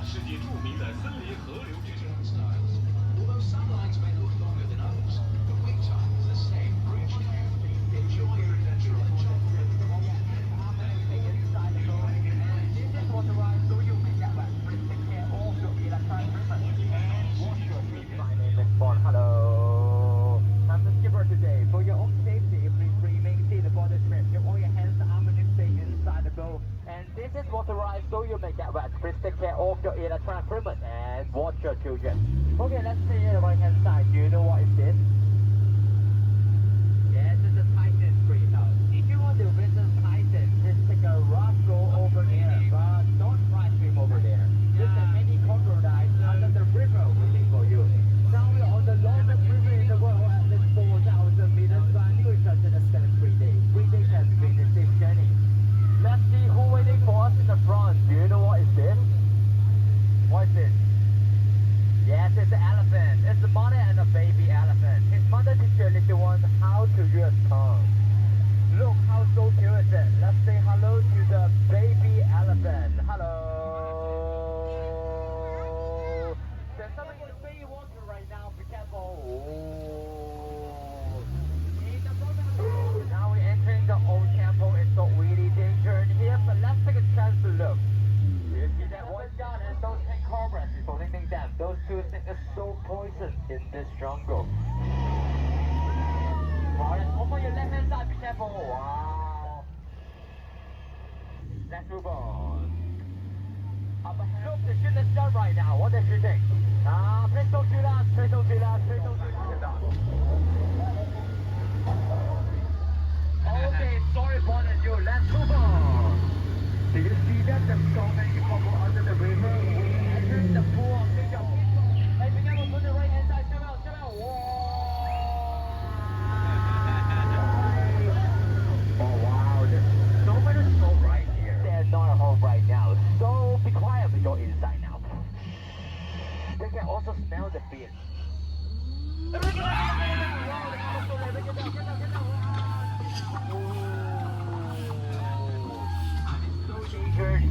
世界著名的森林河流之中。Although some lines may look longer than others, the wait time is the same for each cab. Enjoy your adventure on the top road. Hello, I'm the skipper today. For your own safety, please remain seated for the trip. Keep all your hands, arms, and stay inside the boat. And this is waterized, so you may get wet. Please take care of your electronic equipment and watch your children. Okay, let's see the right hand side. Do you know what is this? Yes, it's a Titan greenhouse. If you want to visit Titan, just take a rough road over there, but don't try swim over there. There's a many crocodiles under the river waiting for you. Now we're on the longest river in the world, at least 4,000 meters, but new instruction has spent 3 days. 3 days has been a safe journey. Let's see who waiting for us in the front. Do you know what is this? What is this? Yes, it's an elephant. It's a mother and a baby elephant. His mother teaches little one how to use tongue. Look how so cute is it. Let's say hello to the baby elephant. Hello. There's something in the water right now. Be careful. Oh. Now we're entering the old temple. It's not really dangerous in here, but let's take a chance to look. Do you see that one shot and those 10 cobras is protecting them? Those two snakes are so poisonous in this jungle. Wow, let's open your left hand side, be careful. Wow. Let's move on. Up ahead. Look, the shit is done right now. What does she think? Please don't shoot us, please don't shoot us, please don't shoot us. Okay, sorry for you. Let's move on. Do you see that? There's so many people under the river. We entered the pool of nature. Hey, be careful, put the right hand side. Come out, come out. Whoa. Oh, wow. There's so many snow right here. There's not a home right now. So be quiet, we go inside now. They can also smell the fish.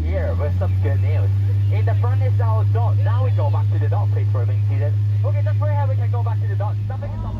Here with some good news. In the front is our dock. Now we go back to the dock. Please remain seated. Okay, that's very happy we can go back to the dock. Nothing is up.